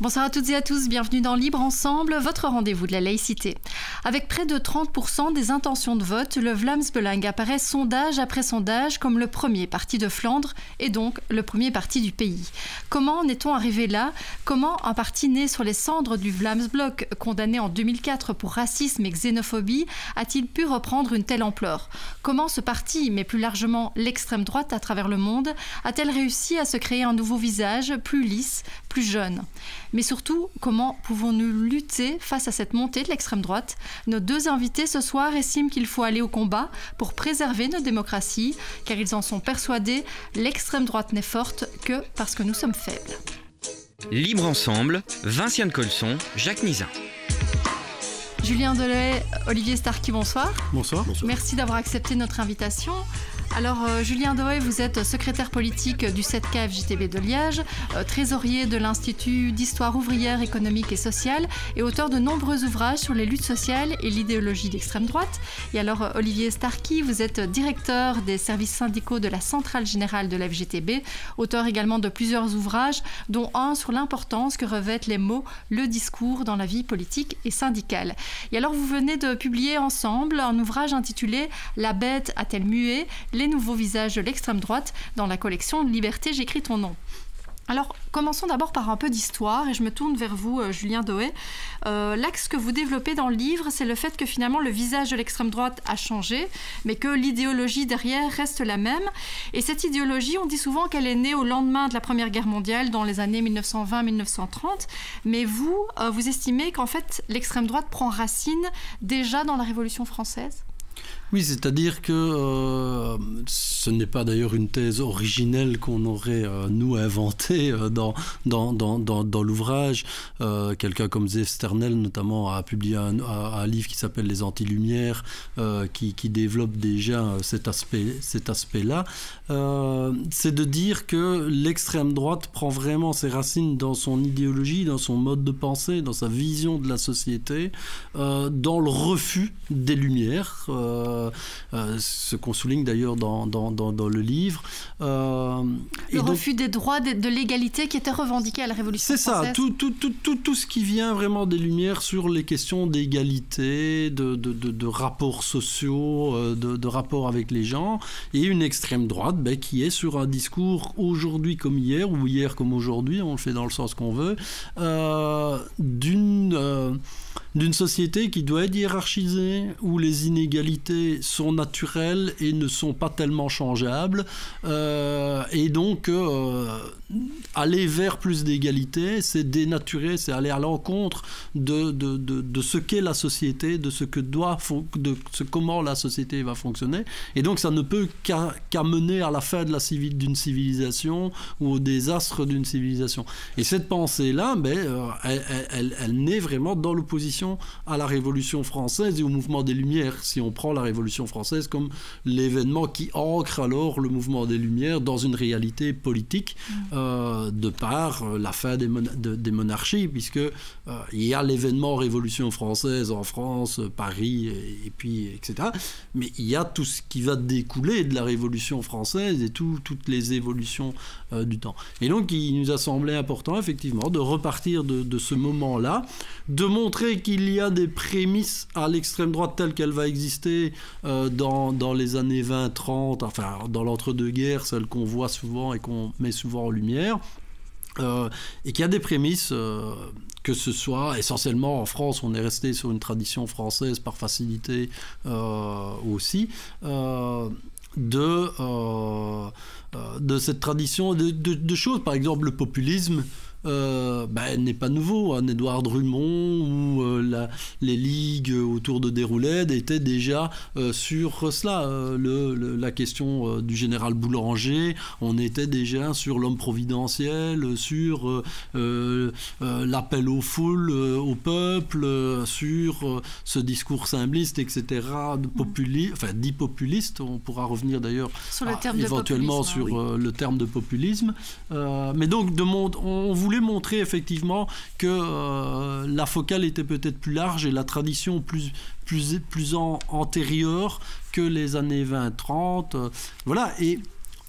Bonsoir à toutes et à tous, bienvenue dans Libre Ensemble, votre rendez-vous de la laïcité. Avec près de 30% des intentions de vote, le Vlaams Belang apparaît sondage après sondage comme le premier parti de Flandre et donc le premier parti du pays. Comment en est-on arrivé là? Comment un parti né sur les cendres du Vlaams Blok, condamné en 2004 pour racisme et xénophobie, a-t-il pu reprendre une telle ampleur? Comment ce parti, mais plus largement l'extrême droite à travers le monde, a-t-elle réussi à se créer un nouveau visage, plus lisse, plus jeune? Mais surtout, comment pouvons-nous lutter face à cette montée de l'extrême droite? Nos deux invités ce soir estiment qu'il faut aller au combat pour préserver nos démocraties, car ils en sont persuadés, l'extrême droite n'est forte que parce que nous sommes faibles. Libre Ensemble, Vinciane Colson, Jacques Nizin. Julien Delahaye, Olivier Starky, bonsoir. Bonsoir. Merci d'avoir accepté notre invitation. Alors, Julien Delahaye, vous êtes secrétaire politique du 7K FJTB de Liège, trésorier de l'Institut d'histoire ouvrière, économique et sociale et auteur de nombreux ouvrages sur les luttes sociales et l'idéologie d'extrême droite. Et alors, Olivier Starky, vous êtes directeur des services syndicaux de la Centrale Générale de la FJTB, auteur également de plusieurs ouvrages, dont un sur l'importance que revêtent les mots, le discours dans la vie politique et syndicale. Et alors, vous venez de publier ensemble un ouvrage intitulé « La bête a-t-elle mué ? Les nouveaux visages de l'extrême droite » dans la collection Liberté, j'écris ton nom. Alors, commençons d'abord par un peu d'histoire et je me tourne vers vous, Julien Delahaye. L'axe que vous développez dans le livre, c'est le fait que finalement le visage de l'extrême droite a changé, mais que l'idéologie derrière reste la même. Et cette idéologie, on dit souvent qu'elle est née au lendemain de la Première Guerre mondiale, dans les années 1920-1930. Mais vous, vous estimez qu'en fait, l'extrême droite prend racine déjà dans la Révolution française ? Oui, c'est-à-dire que ce n'est pas d'ailleurs une thèse originelle qu'on aurait, nous, inventée dans l'ouvrage. Quelqu'un comme Zeev Sternel, notamment, a publié un livre qui s'appelle « Les Antilumières », qui développe déjà cet aspect-là. C'est de dire que l'extrême droite prend vraiment ses racines dans son idéologie, dans son mode de pensée, dans sa vision de la société, dans le refus des Lumières, ce qu'on souligne d'ailleurs dans le livre. Le refus des droits, de l'égalité qui était revendiqué à la Révolution française. C'est ça, tout ce qui vient vraiment des Lumières sur les questions d'égalité, de rapports sociaux, de rapports avec les gens, et une extrême droite qui est sur un discours aujourd'hui comme hier, ou hier comme aujourd'hui, on le fait dans le sens qu'on veut, d'une société qui doit être hiérarchisée, où les inégalités sont naturelles et ne sont pas tellement changeables, et donc aller vers plus d'égalité, c'est dénaturer, c'est aller à l'encontre de ce qu'est la société, de comment la société va fonctionner, et donc ça ne peut qu'amener à la fin d'une civilisation ou au désastre d'une civilisation. Et cette pensée-là, elle naît vraiment dans l'opposition à la Révolution française et au mouvement des Lumières, si on prend la Révolution française comme l'événement qui ancre alors le mouvement des Lumières dans une réalité politique, de par la fin des monarchies, puisque il y a l'événement Révolution française en France, Paris, et puis etc. Mais il y a tout ce qui va découler de la Révolution française et toutes les évolutions du temps. Et donc il nous a semblé important effectivement de repartir de ce moment-là, de montrer qu'il y a des prémices à l'extrême droite telle qu'elle va exister dans les années 20-30, enfin dans l'entre-deux-guerres, celle qu'on voit souvent et qu'on met souvent en lumière, et qu'il y a des prémices, que ce soit essentiellement en France, on est resté sur une tradition française par facilité aussi, de cette tradition de choses, par exemple le populisme. N'est pas nouveau. Édouard Drummond ou les ligues autour de Déroulède étaient déjà sur cela. La question du général Boulanger, on était déjà sur l'homme providentiel, sur l'appel aux foules, au peuple, sur ce discours symboliste, etc., dit populiste. On pourra revenir d'ailleurs sur le terme éventuellement sur le terme de populisme. Mais donc, on voulait montrer effectivement que la focale était peut-être plus large et la tradition plus antérieure que les années 20-30. Voilà. Et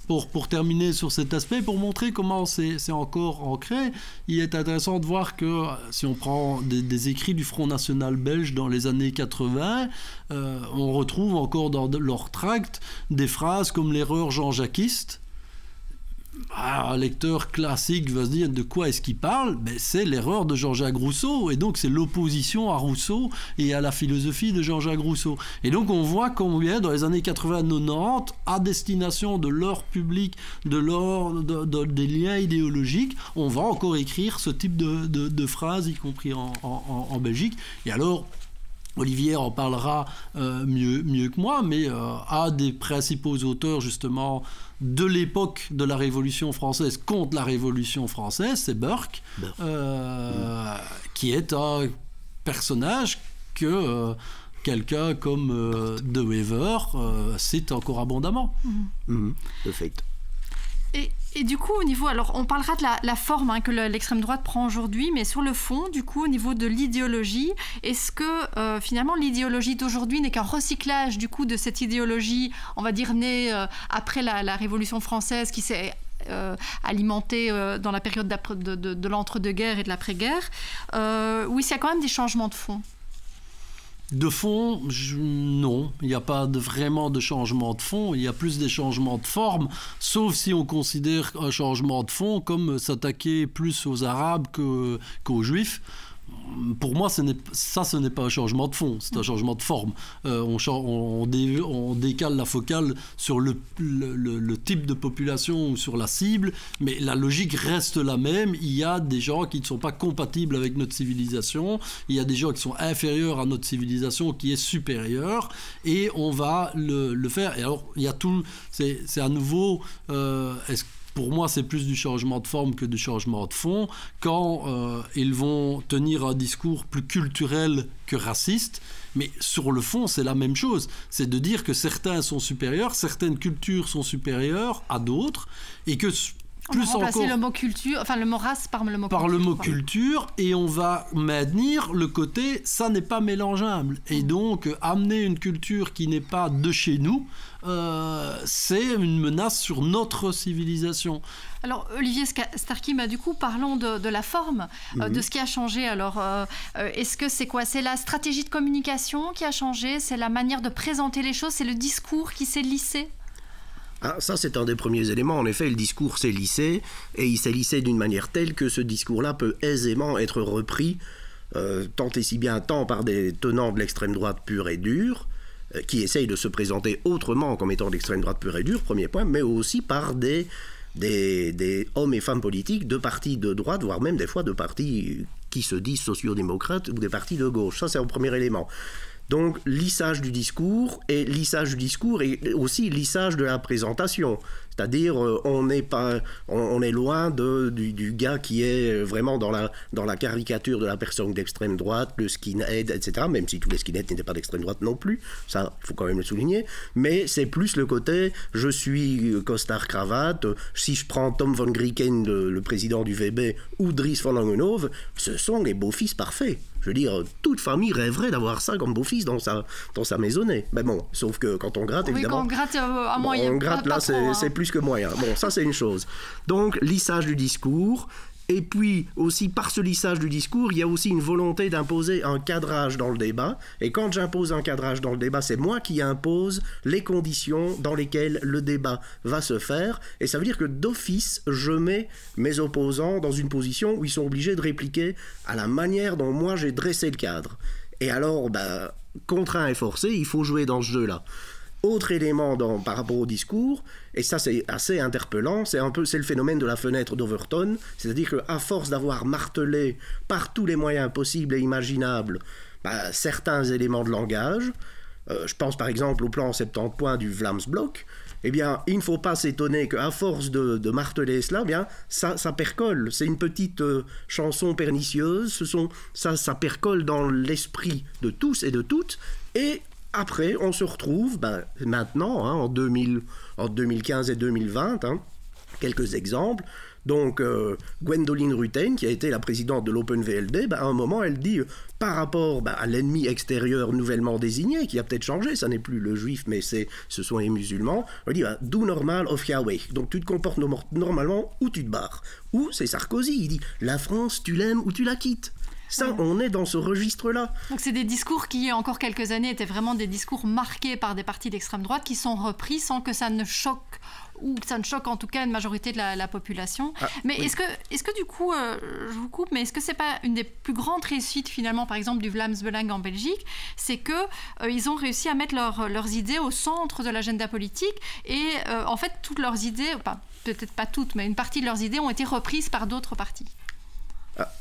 pour terminer sur cet aspect, pour montrer comment c'est encore ancré, il est intéressant de voir que si on prend des écrits du Front National belge dans les années 80, on retrouve encore dans leur tract des phrases comme l'erreur jean-jacquiste. Un lecteur classique va se dire de quoi est-ce qu'il parle? C'est l'erreur de Jean-Jacques Rousseau, et donc c'est l'opposition à Rousseau et à la philosophie de Jean-Jacques Rousseau. Et donc on voit combien dans les années 80-90, à destination de leur public, des liens idéologiques, on va encore écrire ce type de phrases, y compris en Belgique. Et alors Olivier en parlera mieux que moi, mais un des principaux auteurs justement de l'époque de la Révolution française contre la Révolution française, c'est Burke, qui est un personnage que quelqu'un comme De Wever cite encore abondamment. De fait. Et du coup, au niveau, alors on parlera de la forme que l'extrême droite prend aujourd'hui, mais sur le fond, du coup, au niveau de l'idéologie, est-ce que finalement l'idéologie d'aujourd'hui n'est qu'un recyclage du coup de cette idéologie, on va dire née après la Révolution française, qui s'est alimentée dans la période de l'entre-deux-guerres et de l'après-guerre, où il y a quand même des changements de fond? De fond, non, il n'y a pas vraiment de changement de fond, il y a plus des changements de forme, sauf si on considère un changement de fond comme s'attaquer plus aux Arabes qu'aux Juifs. Pour moi, ce n'est pas un changement de fond, c'est un changement de forme. On décale la focale sur le type de population ou sur la cible, mais la logique reste la même. Il y a des gens qui ne sont pas compatibles avec notre civilisation, il y a des gens qui sont inférieurs à notre civilisation qui est supérieure, et on va le faire. Et alors, il y a tout, c'est à nouveau... Pour moi, c'est plus du changement de forme que du changement de fond. Quand ils vont tenir un discours plus culturel que raciste, mais sur le fond, c'est la même chose. C'est de dire que certains sont supérieurs, certaines cultures sont supérieures à d'autres, et que... On va remplacer le mot culture, enfin le mot race par le mot culture. Par le mot culture, et on va maintenir le côté ça n'est pas mélangeable. Et donc amener une culture qui n'est pas de chez nous, c'est une menace sur notre civilisation. Alors Olivier Starky, du coup parlons de la forme, de ce qui a changé. Alors est-ce que c'est quoi? C'est la stratégie de communication qui a changé? C'est la manière de présenter les choses? C'est le discours qui s'est lissé? Ça, c'est un des premiers éléments. En effet, le discours s'est lissé, et il s'est lissé d'une manière telle que ce discours-là peut aisément être repris tant et si bien par des tenants de l'extrême droite pure et dure, qui essayent de se présenter autrement comme étant l'extrême droite pure et dure, premier point, mais aussi par des hommes et femmes politiques de partis de droite, voire même des fois de partis qui se disent sociodémocrates ou des partis de gauche. Ça, c'est un premier élément. Donc, lissage du discours et aussi lissage de la présentation. C'est-à-dire, on est loin du gars qui est vraiment dans la caricature de la personne d'extrême droite, le skinhead, etc. Même si tous les skinheads n'étaient pas d'extrême droite non plus, ça, il faut quand même le souligner. Mais c'est plus le côté, je suis costard-cravate. Si je prends Tom von Grieken, le président du VB, ou Dries van Langenhove, ce sont les beaux-fils parfaits. Je veux dire, toute famille rêverait d'avoir ça comme beau-fils dans sa maisonnée. Mais bon, sauf que quand on gratte, évidemment... Oui, quand on gratte à moyen. On gratte là, c'est plus que moyen. Bon, ça, c'est une chose. Donc, lissage du discours. Et puis, aussi, par ce lissage du discours, il y a aussi une volonté d'imposer un cadrage dans le débat. Et quand j'impose un cadrage dans le débat, c'est moi qui impose les conditions dans lesquelles le débat va se faire. Et ça veut dire que d'office, je mets mes opposants dans une position où ils sont obligés de répliquer à la manière dont moi j'ai dressé le cadre. Et alors, contraint et forcé, il faut jouer dans ce jeu-là. Autre élément par rapport au discours, et ça c'est assez interpellant, c'est le phénomène de la fenêtre d'Overton, c'est-à-dire qu'à force d'avoir martelé par tous les moyens possibles et imaginables certains éléments de langage, je pense par exemple au plan 70 points du Vlaamsblok, eh bien, il ne faut pas s'étonner qu'à force de marteler cela, ça percole. C'est une petite chanson pernicieuse, ça percole dans l'esprit de tous et de toutes, et après, on se retrouve maintenant, en 2015 et 2020, quelques exemples, Donc Gwendoline Rutten, qui a été la présidente de l'Open VLD, à un moment elle dit par rapport à l'ennemi extérieur nouvellement désigné, qui a peut-être changé, ça n'est plus le juif mais ce sont les musulmans, elle dit do normal of Yahweh, donc tu te comportes normalement ou tu te barres. Ou c'est Sarkozy, il dit la France tu l'aimes ou tu la quittes. Ça, on est dans ce registre-là. Donc c'est des discours qui, il y a encore quelques années, étaient vraiment des discours marqués par des partis d'extrême droite qui sont repris sans que ça ne choque, ou que ça ne choque en tout cas une majorité de la population. Mais oui. Est-ce que du coup, je vous coupe, mais est-ce que c'est pas une des plus grandes réussites finalement, par exemple, du Vlaams Belang en Belgique, c'est que ils ont réussi à mettre leurs idées au centre de l'agenda politique et en fait toutes leurs idées, peut-être pas toutes, mais une partie de leurs idées ont été reprises par d'autres partis.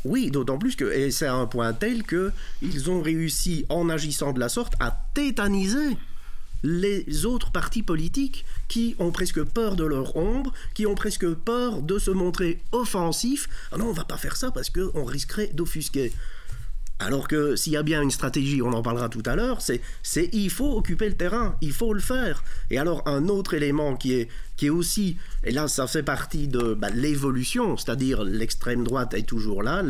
Oui, d'autant plus que, et c'est à un point tel qu'ils ont réussi, en agissant de la sorte, à tétaniser les autres partis politiques qui ont presque peur de leur ombre, qui ont presque peur de se montrer offensifs. Ah non, on ne va pas faire ça parce qu'on risquerait d'offusquer. Alors que s'il y a bien une stratégie, on en parlera tout à l'heure, c'est il faut occuper le terrain, il faut le faire. Et alors un autre élément qui est aussi, et là ça fait partie de l'évolution, c'est-à-dire l'extrême droite est toujours là,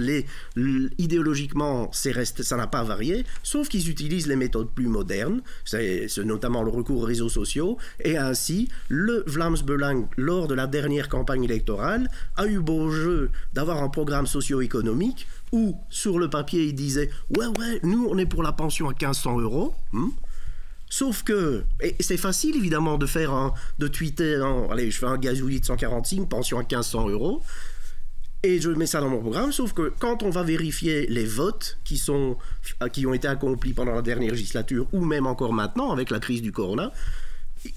idéologiquement ça n'a pas varié, sauf qu'ils utilisent les méthodes plus modernes, c'est notamment le recours aux réseaux sociaux, et ainsi le Vlaams Belang, lors de la dernière campagne électorale, a eu beau jeu d'avoir un programme socio-économique où, sur le papier, il disait « Ouais, nous, on est pour la pension à 1500 €. Sauf que, et c'est facile, évidemment, de tweeter « Allez, je fais un gazouillis de 146, pension à 1500 €. » Et je mets ça dans mon programme, sauf que quand on va vérifier les votes qui ont été accomplis pendant la dernière législature, ou même encore maintenant, avec la crise du corona,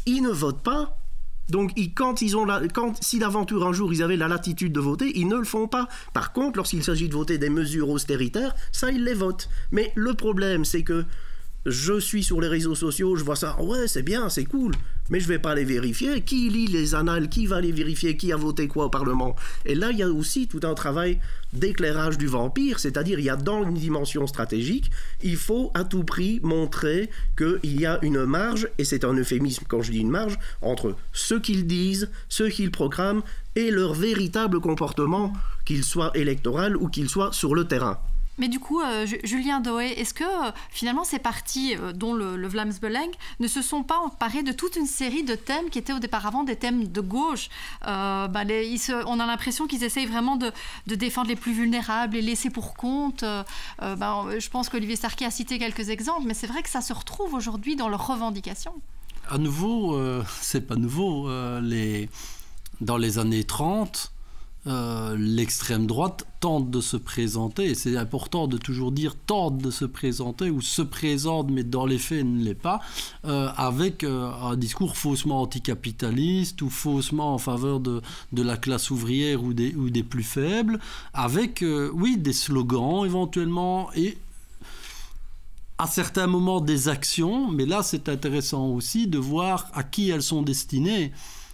ils ne votent pas. Donc, si d'aventure un jour ils avaient la latitude de voter, ils ne le font pas. Par contre, lorsqu'il s'agit de voter des mesures austéritaires, ça, ils les votent. Mais le problème, c'est que je suis sur les réseaux sociaux, je vois ça, ouais, c'est bien, c'est cool, mais je ne vais pas les vérifier. Qui lit les annales? Qui va les vérifier? Qui a voté quoi au Parlement? Et là, il y a aussi tout un travail d'éclairage du vampire, c'est-à-dire il y a dans une dimension stratégique, il faut à tout prix montrer qu'il y a une marge, et c'est un euphémisme quand je dis une marge, entre ce qu'ils disent, ce qu'ils proclament, et leur véritable comportement, qu'il soit électoral ou qu'il soit sur le terrain. Mais du coup, Julien Doé, est-ce que finalement ces partis, dont le Vlaams Belang, ne se sont pas emparés de toute une série de thèmes qui étaient auparavant des thèmes de gauche? On a l'impression qu'ils essayent vraiment de défendre les plus vulnérables, les laisser pour compte. Je pense qu'Olivier Starky a cité quelques exemples, mais c'est vrai que ça se retrouve aujourd'hui dans leurs revendications. À nouveau, c'est pas nouveau. Dans les années 30, l'extrême droite tente de se présenter, et c'est important de toujours dire tente de se présenter ou se présente mais dans les faits ne l'est pas, avec un discours faussement anticapitaliste ou faussement en faveur de la classe ouvrière ou des plus faibles, avec des slogans éventuellement et à certains moments des actions, mais là c'est intéressant aussi de voir à qui elles sont destinées.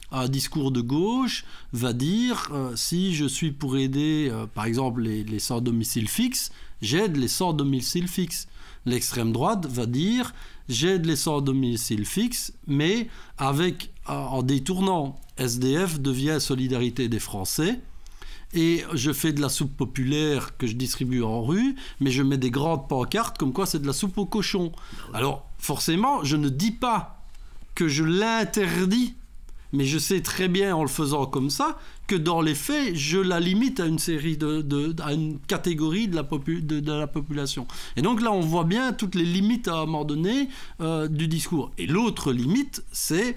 Un discours de gauche va dire si je suis pour aider par exemple les sans domicile fixe, j'aide les sans domicile fixe. L'extrême droite va dire j'aide les sans domicile fixe, mais en détournant SDF devient Solidarité des Français, et je fais de la soupe populaire que je distribue en rue, mais je mets des grandes pancartes comme quoi c'est de la soupe aux cochons. Alors forcément je ne dis pas que je l'interdis, mais je sais très bien en le faisant comme ça que dans les faits je la limite à une série à une catégorie de la population. Et donc là on voit bien toutes les limites à un moment donné du discours. Et l'autre limite c'est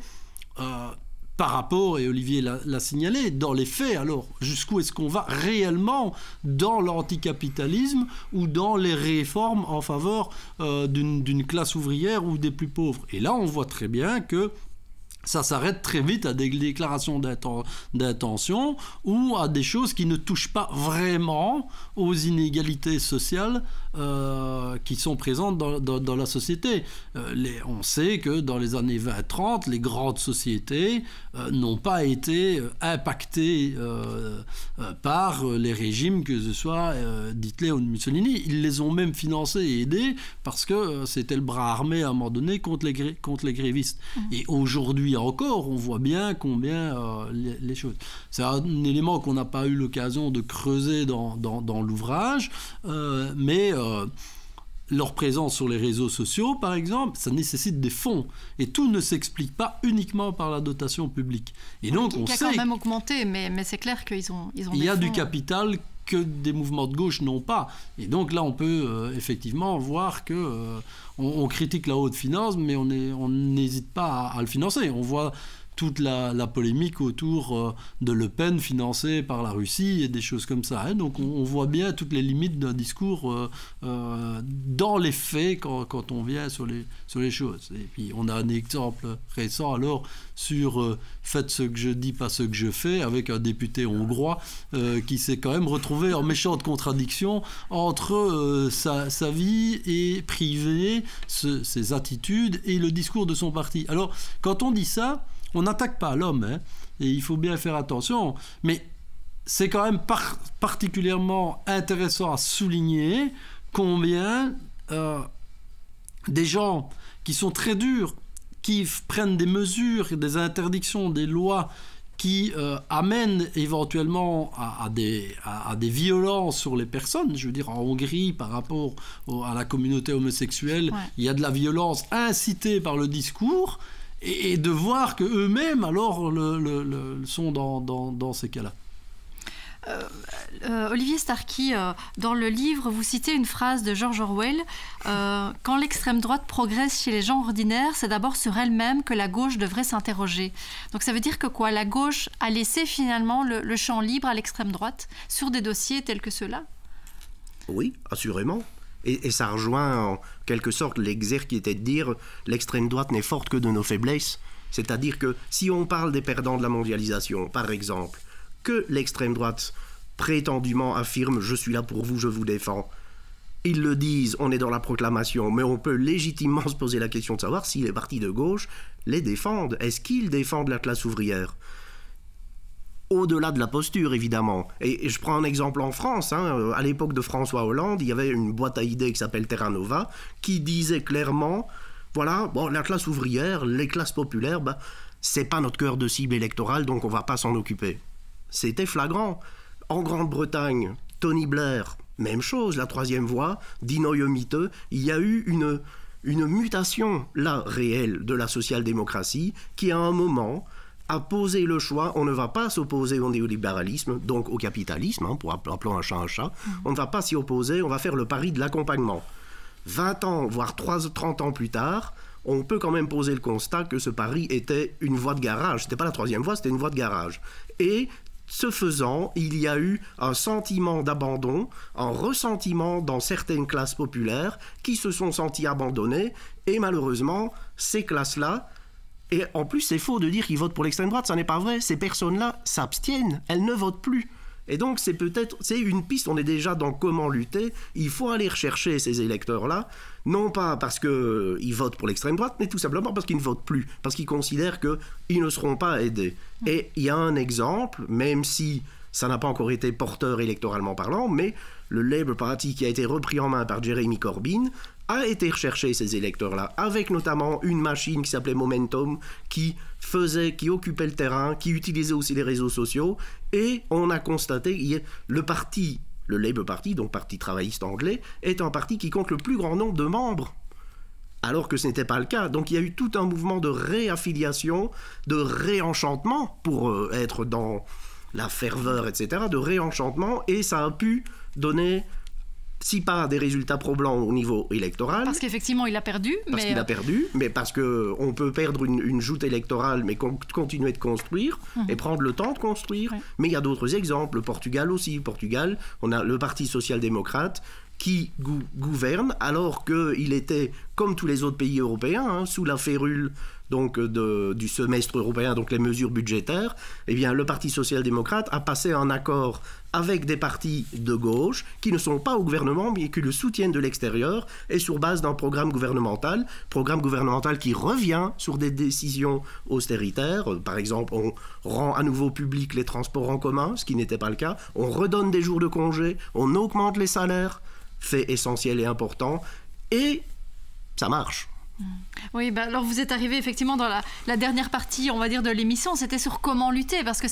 par rapport, et Olivier l'a signalé, dans les faits, alors jusqu'où est-ce qu'on va réellement dans l'anticapitalisme ou dans les réformes en faveur d'une classe ouvrière ou des plus pauvres. Et là on voit très bien que ça s'arrête très vite à des déclarations d'intention ou à des choses qui ne touchent pas vraiment aux inégalités sociales qui sont présentes dans la société. On sait que dans les années 20-30, les grandes sociétés n'ont pas été impactées par les régimes, que ce soit d'Hitler ou de Mussolini. Ils les ont même financés et aidés parce que c'était le bras armé à un moment donné contre les grévistes. Et aujourd'hui encore, on voit bien combien les choses... C'est un élément qu'on n'a pas eu l'occasion de creuser dans l'ouvrage, mais leur présence sur les réseaux sociaux, par exemple, ça nécessite des fonds. Et tout ne s'explique pas uniquement par la dotation publique. Et donc, on sait... Qui a quand même augmenté, mais c'est clair qu'ils ont des fonds. Il y a du capital que des mouvements de gauche n'ont pas. Et donc là, on peut effectivement voir que on critique la haute finance, mais on n'hésite pas à le financer. On voit toute la polémique autour de Le Pen financée par la Russie et des choses comme ça. Hein. Donc on voit bien toutes les limites d'un discours dans les faits quand on vient sur les choses. Et puis on a un exemple récent alors sur faites ce que je dis, pas ce que je fais, avec un député hongrois qui s'est quand même retrouvé en méchante contradiction entre sa vie et privée, ses attitudes et le discours de son parti. Alors quand on dit ça, on n'attaque pas l'homme, hein, et il faut bien faire attention, mais c'est quand même particulièrement intéressant à souligner combien des gens qui sont très durs, qui prennent des mesures, des interdictions, des lois qui amènent éventuellement à des violences sur les personnes. Je veux dire, en Hongrie, par rapport à la communauté homosexuelle, il y a de la violence incitée par le discours, et de voir qu'eux-mêmes, alors, sont dans ces cas-là. Olivier Starky, dans le livre, vous citez une phrase de George Orwell. Quand l'extrême droite progresse chez les gens ordinaires, c'est d'abord sur elle-même que la gauche devrait s'interroger. Donc ça veut dire que quoi? La gauche a laissé finalement le champ libre à l'extrême droite sur des dossiers tels que ceux-là? Oui, assurément. Et ça rejoint en quelque sorte l'exergue qui était de dire l'extrême droite n'est forte que de nos faiblesses. C'est-à-dire que si on parle des perdants de la mondialisation, par exemple, que l'extrême droite prétendument affirme « je suis là pour vous, je vous défends », ils le disent, on est dans la proclamation, mais on peut légitimement se poser la question de savoir si les partis de gauche les défendent. Est-ce qu'ils défendent la classe ouvrière ? Au-delà de la posture, évidemment. Et je prends un exemple en France. Hein, à l'époque de François Hollande, il y avait une boîte à idées qui s'appelle Terra Nova, qui disait clairement, voilà, bon, la classe ouvrière, les classes populaires, c'est pas notre cœur de cible électorale, donc on va pas s'en occuper. C'était flagrant. En Grande-Bretagne, Tony Blair, même chose, la troisième voie, Dino Yomiteux, il y a eu une mutation, là, réelle, de la social-démocratie, qui à un moment a posé le choix, on ne va pas s'opposer au néolibéralisme, donc au capitalisme, hein, pour appeler un chat, on ne va pas s'y opposer, on va faire le pari de l'accompagnement. 20 ans, voire 30 ans plus tard, on peut quand même poser le constat que ce pari était une voie de garage. C'était pas la troisième voie, c'était une voie de garage. Et ce faisant, il y a eu un sentiment d'abandon, un ressentiment dans certaines classes populaires qui se sont senties abandonnées, et malheureusement, ces classes-là, et en plus, c'est faux de dire qu'ils votent pour l'extrême droite, ça n'est pas vrai. Ces personnes-là s'abstiennent, elles ne votent plus. Et donc, c'est une piste, on est déjà dans comment lutter. Il faut aller rechercher ces électeurs-là, non pas parce qu'ils votent pour l'extrême droite, mais tout simplement parce qu'ils ne votent plus, parce qu'ils considèrent qu'ils ne seront pas aidés. Et il y a un exemple, même si ça n'a pas encore été porteur électoralement parlant, mais le Labour Party qui a été repris en main par Jeremy Corbyn a été rechercher ces électeurs-là, avec notamment une machine qui s'appelait Momentum, qui occupait le terrain, qui utilisait aussi les réseaux sociaux, et on a constaté le Labour Party, donc parti travailliste anglais, est un parti qui compte le plus grand nombre de membres, alors que ce n'était pas le cas. Donc il y a eu tout un mouvement de réaffiliation, de réenchantement, pour être dans la ferveur, etc., de réenchantement, et ça a pu donner, si pas des résultats probants au niveau électoral... Parce qu'effectivement, il a perdu. Qu'il a perdu, mais parce qu'on peut perdre une joute électorale, mais continuer de construire, et prendre le temps de construire. Ouais. Mais il y a d'autres exemples. Le Portugal aussi. Portugal, on a le Parti social-démocrate qui gouverne, alors qu'il était, comme tous les autres pays européens, sous la férule donc, du semestre européen, donc les mesures budgétaires. Eh bien, le Parti social-démocrate a passé un accord avec des partis de gauche qui ne sont pas au gouvernement mais qui le soutiennent de l'extérieur et sur base d'un programme gouvernemental qui revient sur des décisions austéritaires. Par exemple, on rend à nouveau public les transports en commun, ce qui n'était pas le cas, on redonne des jours de congé, on augmente les salaires, fait essentiel et important, et ça marche. Oui, alors vous êtes arrivé effectivement dans la dernière partie, on va dire, de l'émission. C'était sur comment lutter, parce que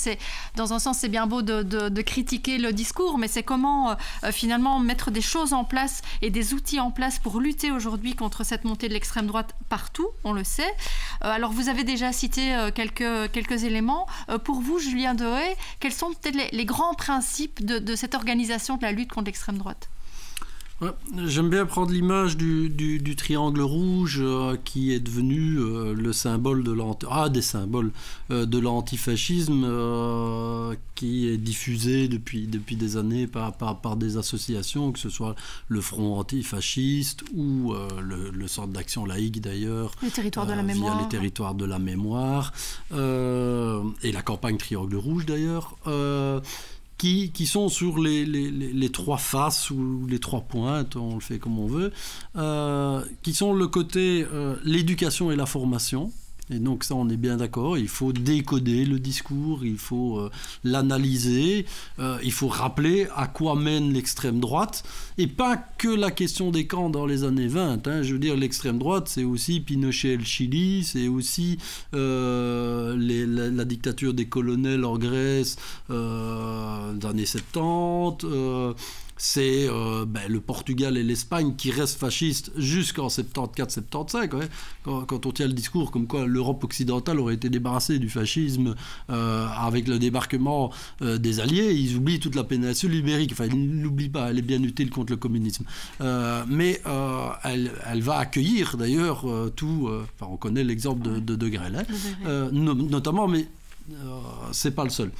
dans un sens, c'est bien beau de critiquer le discours, mais c'est comment finalement mettre des choses en place et des outils en place pour lutter aujourd'hui contre cette montée de l'extrême droite partout, on le sait. Alors vous avez déjà cité quelques éléments. Pour vous, Julien Dehaye, quels sont peut-être les grands principes de cette organisation de la lutte contre l'extrême droite ? Ouais, j'aime bien prendre l'image du triangle rouge qui est devenu le symbole des symboles de l'antifascisme qui est diffusé depuis des années par des associations, que ce soit le Front antifasciste ou le Centre d'action laïque d'ailleurs, les territoires de la mémoire, via les territoires de la mémoire et la campagne Triangle rouge d'ailleurs. Qui sont sur les trois faces ou les trois pointes, on le fait comme on veut, qui sont le côté l'éducation et la formation. Et donc ça, on est bien d'accord, il faut décoder le discours, il faut l'analyser, il faut rappeler à quoi mène l'extrême droite, et pas que la question des camps dans les années 20. Hein. Je veux dire, l'extrême droite, c'est aussi Pinochet et le Chili, c'est aussi la dictature des colonels en Grèce des années 70, c'est le Portugal et l'Espagne qui restent fascistes jusqu'en 74-75. Ouais. Quand on tient le discours comme quoi l'Europe occidentale aurait été débarrassée du fascisme avec le débarquement des Alliés, ils oublient toute la péninsule ibérique. Enfin, ils ne l'oublient pas, elle est bien utile contre le communisme. Mais elle va accueillir d'ailleurs tout... on connaît l'exemple de De Grelle, hein, notamment, mais c'est pas le seul.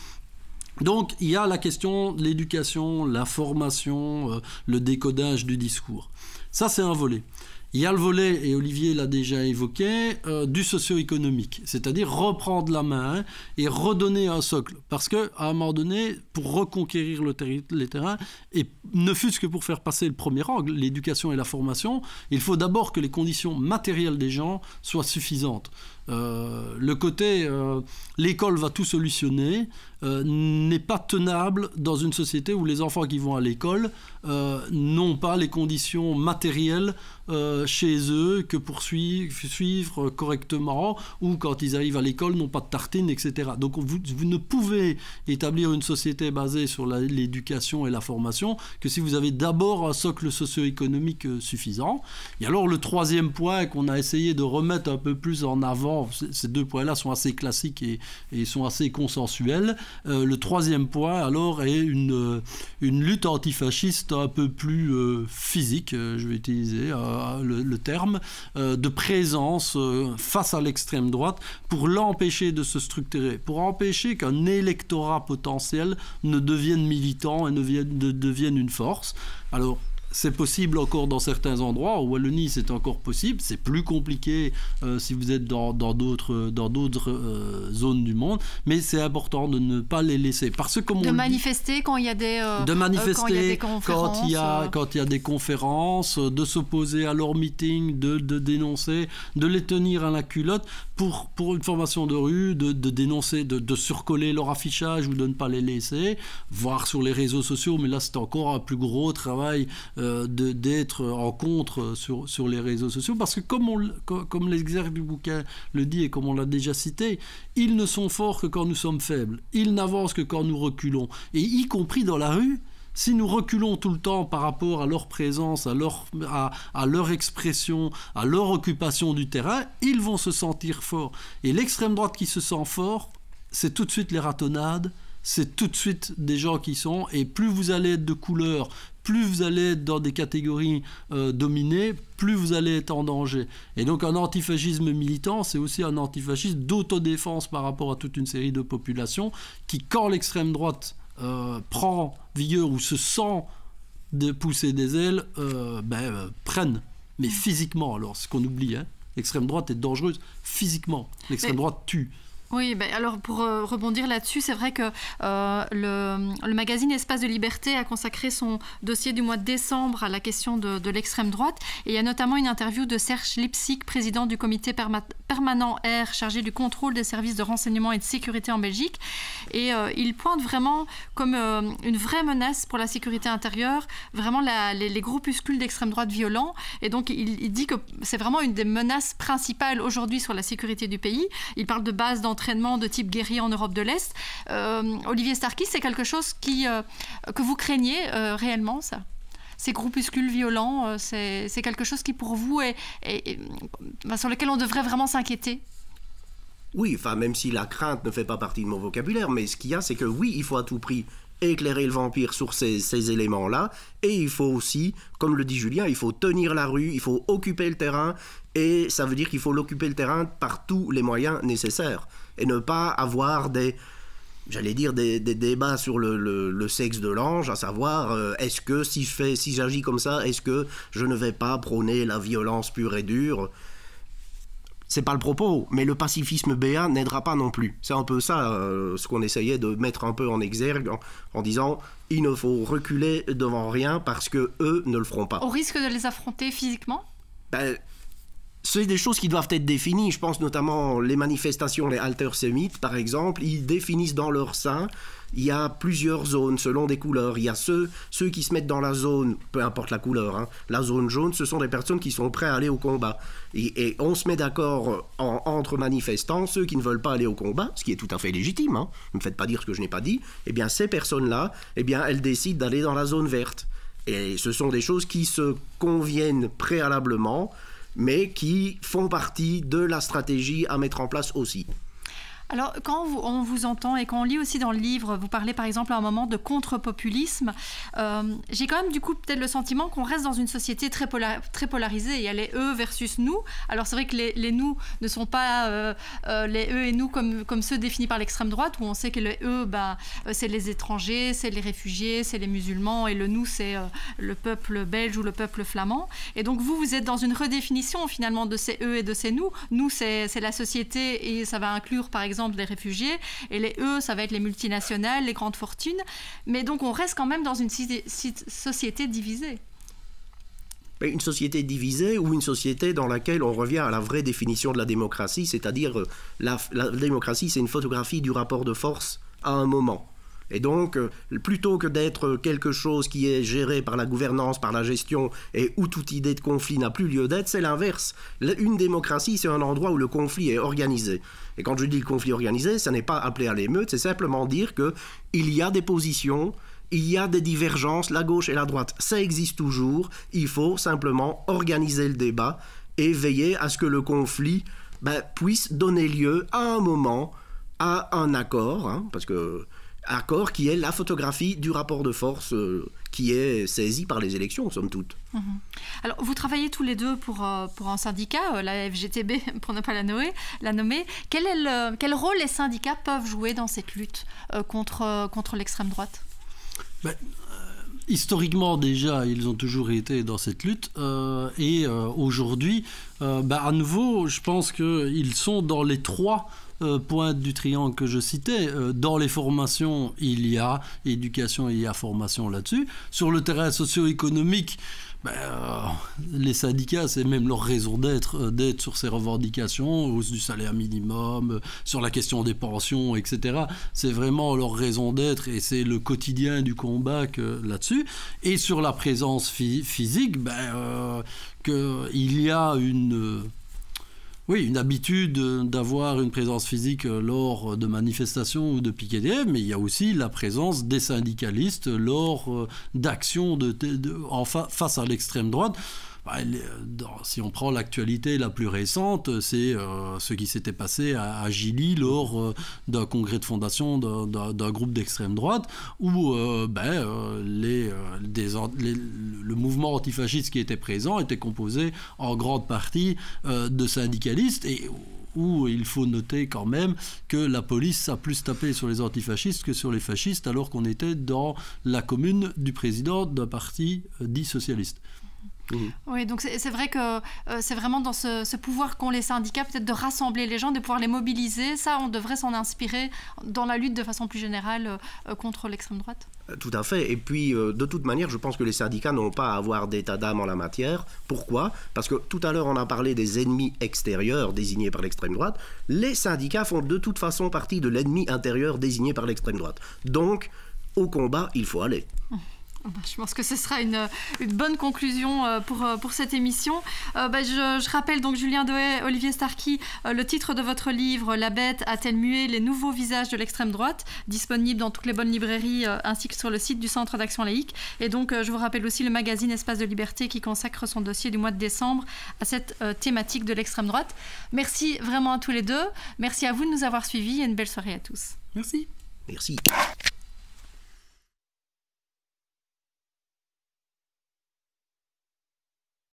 Donc, il y a la question de l'éducation, la formation, le décodage du discours. Ça, c'est un volet. Il y a le volet, et Olivier l'a déjà évoqué, du socio-économique, c'est-à-dire reprendre la main et redonner un socle. Parce qu'à un moment donné, pour reconquérir les terrains, et ne fût-ce que pour faire passer le premier angle, l'éducation et la formation, il faut d'abord que les conditions matérielles des gens soient suffisantes. Le côté l'école va tout solutionner n'est pas tenable dans une société où les enfants qui vont à l'école n'ont pas les conditions matérielles chez eux que pour suivre correctement, ou quand ils arrivent à l'école n'ont pas de tartines, etc. Donc vous ne pouvez établir une société basée sur l'éducation et la formation que si vous avez d'abord un socle socio-économique suffisant. Et alors le troisième point qu'on a essayé de remettre un peu plus en avant, ces deux points-là sont assez classiques et sont assez consensuels. Le troisième point, alors, est une lutte antifasciste un peu plus physique, je vais utiliser le terme, de présence face à l'extrême droite pour l'empêcher de se structurer, pour empêcher qu'un électorat potentiel ne devienne militant et ne devienne une force. Alors, c'est possible encore dans certains endroits. Au Wallonie, c'est encore possible. C'est plus compliqué si vous êtes dans d'autres zones du monde. Mais c'est important de ne pas les laisser. Parce que, comme manifester quand il y a des conférences. Quand il y a des conférences, de s'opposer à leurs meetings, de dénoncer, de les tenir à la culotte pour une formation de rue, de dénoncer, de surcoller leur affichage ou de ne pas les laisser, voire sur les réseaux sociaux. Mais là, c'est encore un plus gros travail d'être en contre sur les réseaux sociaux, parce que comme l'exergue du bouquin le dit et comme on l'a déjà cité, ils ne sont forts que quand nous sommes faibles, ils n'avancent que quand nous reculons, et y compris dans la rue. Si nous reculons tout le temps par rapport à leur présence, à leur expression, à leur occupation du terrain, ils vont se sentir forts. Et l'extrême droite qui se sent fort, c'est tout de suite les ratonnades, c'est tout de suite des gens qui sont, et plus vous allez être de couleur, plus vous allez être dans des catégories dominées, plus vous allez être en danger. Et donc un antifascisme militant, c'est aussi un antifascisme d'autodéfense par rapport à toute une série de populations qui, quand l'extrême droite prend vigueur ou se sent de pousser des ailes, prennent. Mais physiquement, alors, ce qu'on oublie, hein, l'extrême droite est dangereuse physiquement. L'extrême droite tue. Oui, alors pour rebondir là-dessus, c'est vrai que le magazine Espace de Liberté a consacré son dossier du mois de décembre à la question de l'extrême droite. Et il y a notamment une interview de Serge Lipsic, président du comité permanent R, chargé du contrôle des services de renseignement et de sécurité en Belgique. Et il pointe vraiment comme une vraie menace pour la sécurité intérieure, vraiment les groupuscules d'extrême droite violents. Et donc il dit que c'est vraiment une des menaces principales aujourd'hui sur la sécurité du pays. Il parle de bases d'entraînement de type guerrier en Europe de l'Est. Olivier Starkis, c'est quelque chose que vous craignez réellement, ça? Ces groupuscules violents, c'est quelque chose qui pour vous sur lequel on devrait vraiment s'inquiéter? Oui, enfin même si la crainte ne fait pas partie de mon vocabulaire, mais ce qu'il y a, c'est que oui, il faut à tout prix éclairer le vampire sur ces éléments-là, et il faut aussi, comme le dit Julien, il faut tenir la rue, il faut occuper le terrain, et ça veut dire qu'il faut l'occuper le terrain par tous les moyens nécessaires, et ne pas avoir des débats sur le sexe de l'ange, à savoir, est-ce que si j'agis comme ça, est-ce que je ne vais pas prôner la violence pure et dure? C'est pas le propos, mais le pacifisme béat n'aidera pas non plus. C'est un peu ça ce qu'on essayait de mettre un peu en exergue en disant il ne faut reculer devant rien parce que eux ne le feront pas. Au risque de les affronter physiquement? C'est des choses qui doivent être définies. Je pense notamment les manifestations, les halter-sémites par exemple, ils définissent dans leur sein. Il y a plusieurs zones selon des couleurs. Il y a ceux qui se mettent dans la zone, peu importe la couleur, hein, la zone jaune, ce sont des personnes qui sont prêtes à aller au combat. Et on se met d'accord entre manifestants, ceux qui ne veulent pas aller au combat, ce qui est tout à fait légitime, hein, ne me faites pas dire ce que je n'ai pas dit, eh bien ces personnes-là, eh bien elles décident d'aller dans la zone verte. Et ce sont des choses qui se conviennent préalablement, mais qui font partie de la stratégie à mettre en place aussi. Alors, quand on vous entend et quand on lit aussi dans le livre, vous parlez par exemple à un moment de contre-populisme, j'ai quand même du coup peut-être le sentiment qu'on reste dans une société très polarisée. Il y a les eux versus nous. Alors c'est vrai que les nous ne sont pas les eux et nous comme ceux définis par l'extrême droite, où on sait que les eux, c'est les étrangers, c'est les réfugiés, c'est les musulmans, et le nous, c'est le peuple belge ou le peuple flamand. Et donc vous êtes dans une redéfinition finalement de ces eux et de ces nous. Nous, c'est la société et ça va inclure par exemple les réfugiés, et les eux, ça va être les multinationales, les grandes fortunes. Mais donc on reste quand même dans une société divisée. Une société divisée ou une société dans laquelle on revient à la vraie définition de la démocratie, c'est-à-dire la démocratie, c'est une photographie du rapport de force à un moment. Et donc, plutôt que d'être quelque chose qui est géré par la gouvernance, par la gestion, et où toute idée de conflit n'a plus lieu d'être, c'est l'inverse. Une démocratie, c'est un endroit où le conflit est organisé. Et quand je dis le conflit organisé, ça n'est pas appelé à l'émeute, c'est simplement dire qu'il y a des positions, il y a des divergences, la gauche et la droite. Ça existe toujours, il faut simplement organiser le débat et veiller à ce que le conflit puisse donner lieu à un moment à un accord, hein, parce que accord qui est la photographie du rapport de force qui est saisi par les élections, somme toute. Alors, vous travaillez tous les deux pour un syndicat, la FGTB, pour ne pas la nommer. Quel rôle les syndicats peuvent jouer dans cette lutte contre l'extrême droite? Historiquement déjà, ils ont toujours été dans cette lutte et aujourd'hui, à nouveau, je pense qu'ils sont dans les trois pointe du triangle que je citais. Dans les formations, il y a éducation, il y a formation là-dessus. Sur le terrain socio-économique, les syndicats, c'est même leur raison d'être sur ces revendications, hausse du salaire minimum, sur la question des pensions, etc. C'est vraiment leur raison d'être et c'est le quotidien du combat là-dessus. Et sur la présence physique, qu'il y a une habitude d'avoir une présence physique lors de manifestations ou de piquets de grève, mais il y a aussi la présence des syndicalistes lors d'actions face à l'extrême droite. Si on prend l'actualité la plus récente, c'est ce qui s'était passé à Gilly lors d'un congrès de fondation d'un groupe d'extrême droite où le mouvement antifasciste qui était présent était composé en grande partie de syndicalistes et où il faut noter quand même que la police a plus tapé sur les antifascistes que sur les fascistes alors qu'on était dans la commune du président d'un parti dit socialiste. Oui, donc c'est vrai que c'est vraiment dans ce pouvoir qu'ont les syndicats, peut-être de rassembler les gens, de pouvoir les mobiliser. Ça, on devrait s'en inspirer dans la lutte de façon plus générale contre l'extrême droite. Tout à fait. Et puis, de toute manière, je pense que les syndicats n'ont pas à avoir d'état d'âme en la matière. Pourquoi ? Parce que tout à l'heure, on a parlé des ennemis extérieurs désignés par l'extrême droite. Les syndicats font de toute façon partie de l'ennemi intérieur désigné par l'extrême droite. Donc, au combat, il faut aller. Je pense que ce sera une bonne conclusion pour cette émission. Je rappelle donc, Julien Dohet, Olivier Starky, le titre de votre livre « La bête a-t-elle mué ? Les nouveaux visages de l'extrême droite », disponible dans toutes les bonnes librairies ainsi que sur le site du Centre d'Action Laïque. Et donc, je vous rappelle aussi le magazine Espace de Liberté qui consacre son dossier du mois de décembre à cette thématique de l'extrême droite. Merci vraiment à tous les deux. Merci à vous de nous avoir suivis et une belle soirée à tous. Merci. Merci.